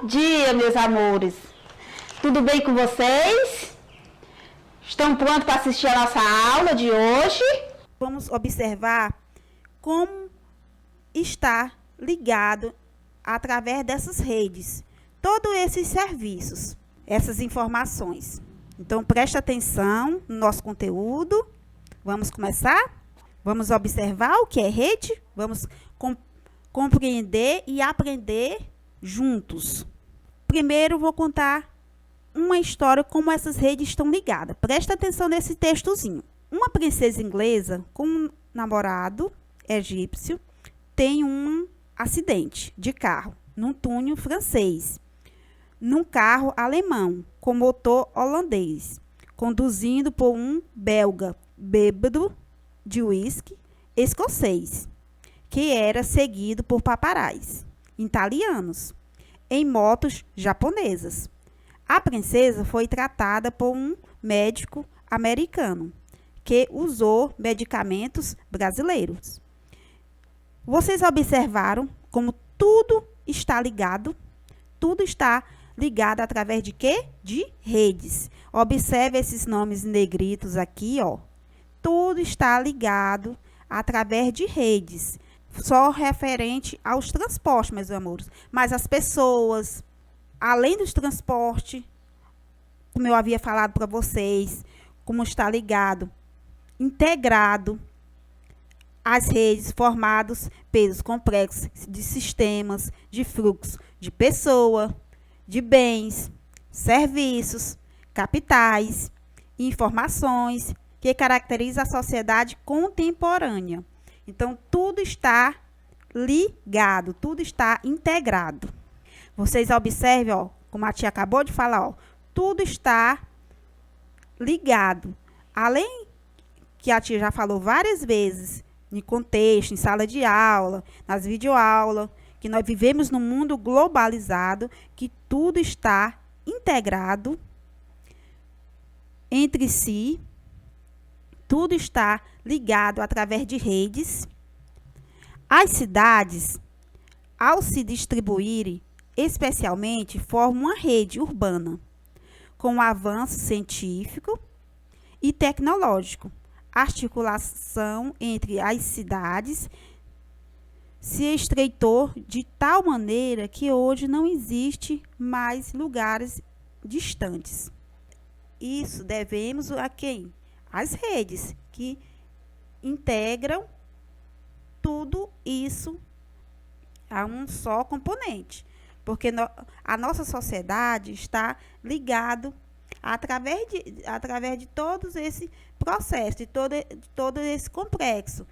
Bom dia, meus amores. Tudo bem com vocês? Estão prontos para assistir a nossa aula de hoje? Vamos observar como está ligado através dessas redes todos esses serviços, essas informações. Então, preste atenção no nosso conteúdo. Vamos começar? Vamos observar o que é rede? Vamos compreender e aprender juntos. Primeiro, vou contar uma história como essas redes estão ligadas. Presta atenção nesse textozinho. Uma princesa inglesa com um namorado egípcio tem um acidente de carro num túnel francês, num carro alemão com motor holandês, conduzido por um belga bêbado de uísque escocês, que era seguido por paparazzi italianos em motos japonesas. A princesa foi tratada por um médico americano que usou medicamentos brasileiros. Vocês observaram como tudo está ligado? Tudo está ligado através de quê? De redes. Observe esses nomes negritos aqui, ó. Tudo está ligado através de redes. Só referente aos transportes, meus amores. Mas as pessoas, além dos transportes, como eu havia falado para vocês, como está ligado, integrado às redes formados pelos complexos de sistemas, de fluxo de pessoa, de bens, serviços, capitais, informações que caracteriza a sociedade contemporânea. Então, tudo está ligado, tudo está integrado. Vocês observem, ó, como a tia acabou de falar, ó, tudo está ligado. Além que a tia já falou várias vezes, em contexto, em sala de aula, nas videoaulas, que nós vivemos num mundo globalizado, que tudo está integrado entre si, tudo está ligado através de redes. As cidades, ao se distribuírem, especialmente, formam uma rede urbana, com o avanço científico e tecnológico. A articulação entre as cidades se estreitou de tal maneira que hoje não existe mais lugares distantes. Isso devemos a quem? As redes que integram tudo isso a um só componente. Porque a nossa sociedade está ligada através de todos esse processo, de todo esse complexo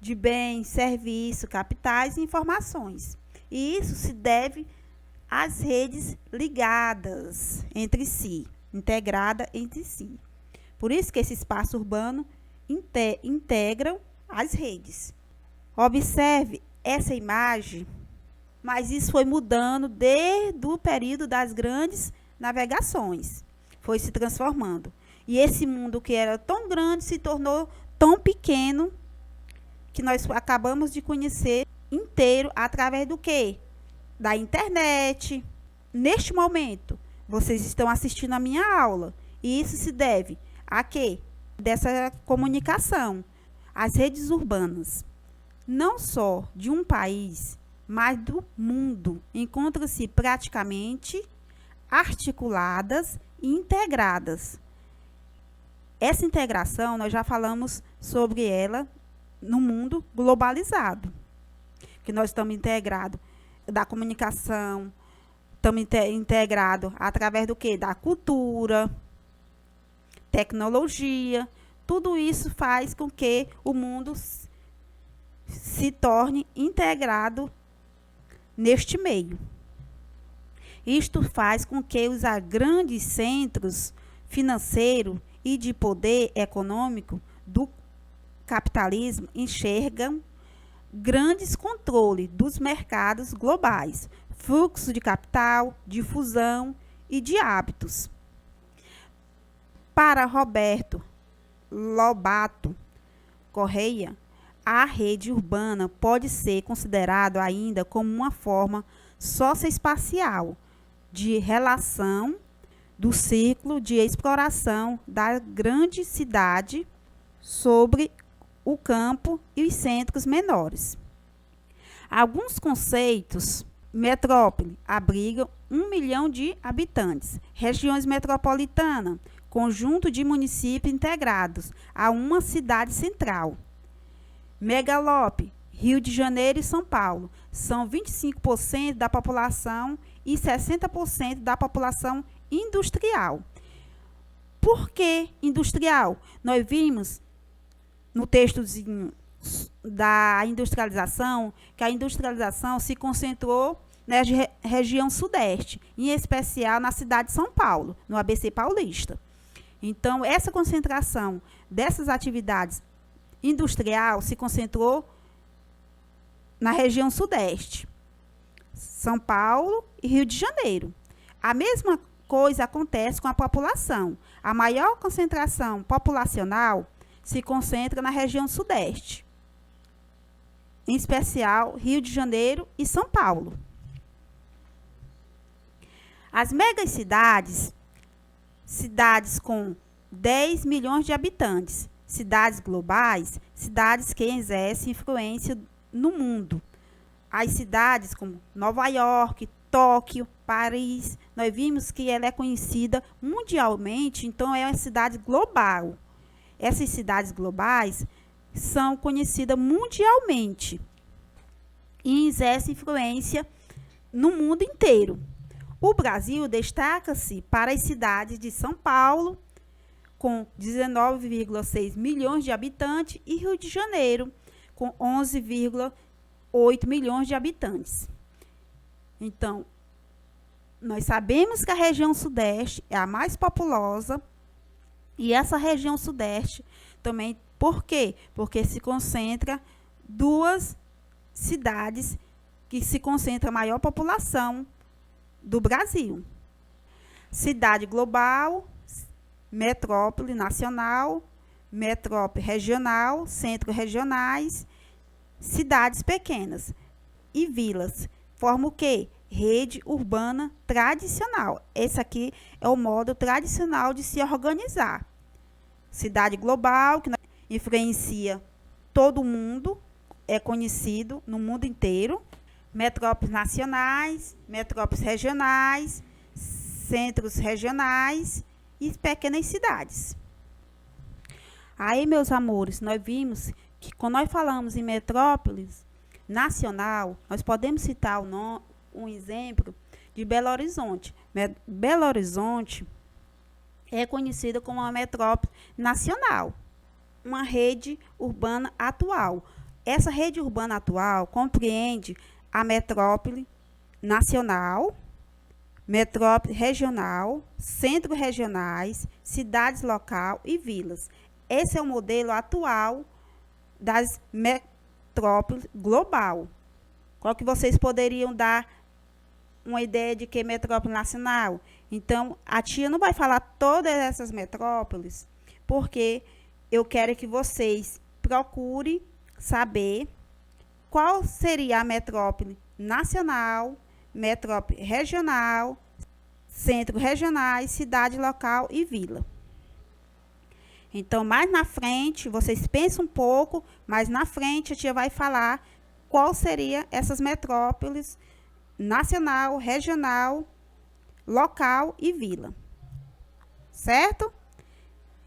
de bens, serviços, capitais e informações. E isso se deve às redes ligadas entre si, integrada entre si. Por isso que esse espaço urbano integram as redes. Observe essa imagem, mas isso foi mudando desde o período das grandes navegações. Foi se transformando. E esse mundo que era tão grande se tornou tão pequeno que nós acabamos de conhecer inteiro através do quê? Da internet. Neste momento, vocês estão assistindo a minha aula. E isso se deve a quê? Dessa comunicação. As redes urbanas, não só de um país, mas do mundo, encontram-se praticamente articuladas e integradas. Essa integração, nós já falamos sobre ela no mundo globalizado, que nós estamos integrados da comunicação, estamos integrados através do quê? Da cultura, tecnologia. Tudo isso faz com que o mundo se torne integrado neste meio. Isto faz com que os grandes centros financeiros e de poder econômico do capitalismo enxergam grandes controles dos mercados globais, fluxo de capital, difusão e de hábitos. Para Roberto Lobato Correia, a rede urbana pode ser considerada ainda como uma forma socioespacial de relação do ciclo de exploração da grande cidade sobre o campo e os centros menores. Alguns conceitos: metrópole abriga 1 milhão de habitantes. Regiões metropolitanas, conjunto de municípios integrados a uma cidade central. Megalópole, Rio de Janeiro e São Paulo, são 25% da população e 60% da população industrial. Por que industrial? Nós vimos no textozinho da industrialização que a industrialização se concentrou na região sudeste, em especial na cidade de São Paulo, no ABC Paulista. Então, essa concentração dessas atividades industrial se concentrou na região sudeste, São Paulo e Rio de Janeiro. A mesma coisa acontece com a população. A maior concentração populacional se concentra na região sudeste, em especial Rio de Janeiro e São Paulo. As megacidades, cidades com 10 milhões de habitantes, cidades globais, cidades que exercem influência no mundo. As cidades como Nova York, Tóquio, Paris, nós vimos que ela é conhecida mundialmente, então é uma cidade global. Essas cidades globais são conhecidas mundialmente e exercem influência no mundo inteiro. O Brasil destaca-se para as cidades de São Paulo, com 19,6 milhões de habitantes, e Rio de Janeiro, com 11,8 milhões de habitantes. Então, nós sabemos que a região sudeste é a mais populosa, e essa região sudeste também, por quê? Porque se concentra duas cidades que se concentra a maior população do Brasil. Cidade global, metrópole nacional, metrópole regional, centros regionais, cidades pequenas e vilas. Forma o quê? Rede urbana tradicional. Esse aqui é o modo tradicional de se organizar. Cidade global, que influencia todo mundo, é conhecido no mundo inteiro. Metrópoles nacionais, metrópoles regionais, centros regionais e pequenas cidades. Aí, meus amores, nós vimos que quando nós falamos em metrópoles nacional, nós podemos citar um exemplo de Belo Horizonte. Belo Horizonte é conhecida como uma metrópole nacional, uma rede urbana atual. Essa rede urbana atual compreende a metrópole nacional, metrópole regional, centros regionais, cidades local e vilas. Esse é o modelo atual das metrópoles global. Qual que vocês poderiam dar uma ideia de que é metrópole nacional? Então, a tia não vai falar todas essas metrópoles, porque eu quero que vocês procurem saber qual seria a metrópole nacional, metrópole regional, centros regionais, cidade local e vila. Então, mais na frente, vocês pensam um pouco, mais na frente a tia vai falar qual seria essas metrópoles nacional, regional, local e vila. Certo?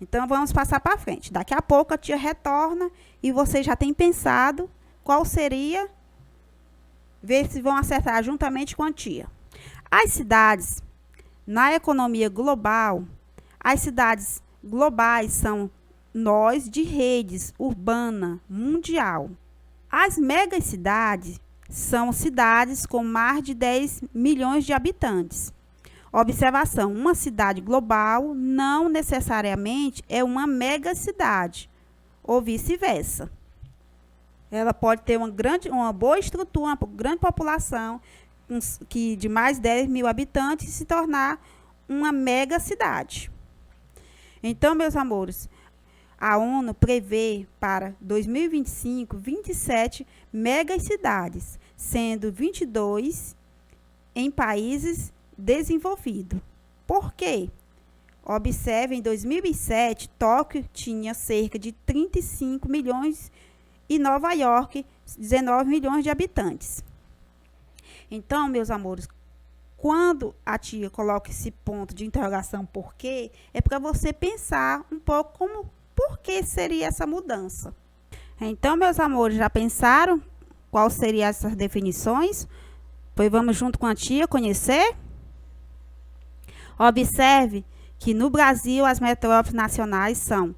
Então, vamos passar para frente. Daqui a pouco a tia retorna e vocês já têm pensado qual seria, ver se vão acertar juntamente com a tia. As cidades, na economia global, as cidades globais são nós de redes urbana mundial. As megacidades são cidades com mais de 10 milhões de habitantes. Observação: uma cidade global não necessariamente é uma megacidade, ou vice-versa. Ela pode ter uma boa estrutura, uma grande população, que de mais de 10 mil habitantes, e se tornar uma megacidade. Então, meus amores, a ONU prevê para 2025, 27 megacidades, sendo 22 em países desenvolvidos. Por quê? Observe, em 2007, Tóquio tinha cerca de 35 milhões e Nova York, 19 milhões de habitantes. Então, meus amores, quando a tia coloca esse ponto de interrogação por quê, é para você pensar um pouco por que seria essa mudança. Então, meus amores, já pensaram qual seriam essas definições? Pois vamos junto com a tia conhecer? Observe que no Brasil as metrópoles nacionais são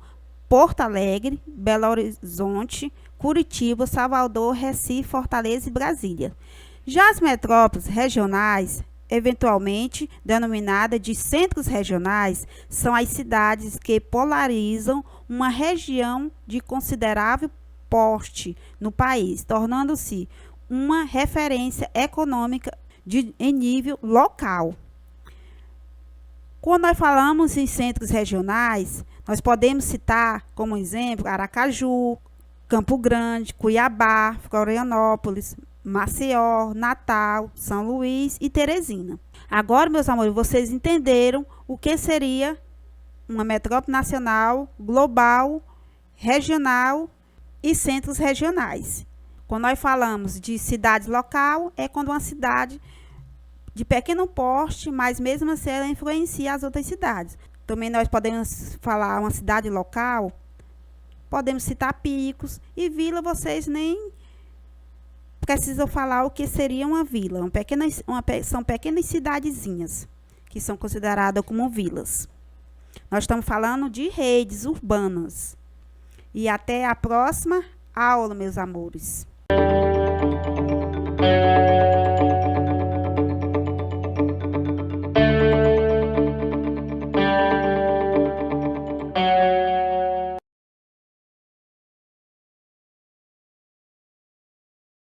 Porto Alegre, Belo Horizonte, Curitiba, Salvador, Recife, Fortaleza e Brasília. Já as metrópoles regionais, eventualmente denominadas de centros regionais, são as cidades que polarizam uma região de considerável porte no país, tornando-se uma referência econômica em nível local. Quando nós falamos em centros regionais, nós podemos citar como exemplo Aracaju, Campo Grande, Cuiabá, Florianópolis, Maceió, Natal, São Luís e Teresina. Agora, meus amores, vocês entenderam o que seria uma metrópole nacional, global, regional e centros regionais. Quando nós falamos de cidade local, é quando uma cidade de pequeno porte, mas mesmo assim ela influencia as outras cidades. Também nós podemos falar uma cidade local, podemos citar Picos e vila, vocês nem precisam falar o que seria uma vila. São pequenas cidadezinhas que são consideradas como vilas. Nós estamos falando de redes urbanas. E até a próxima aula, meus amores.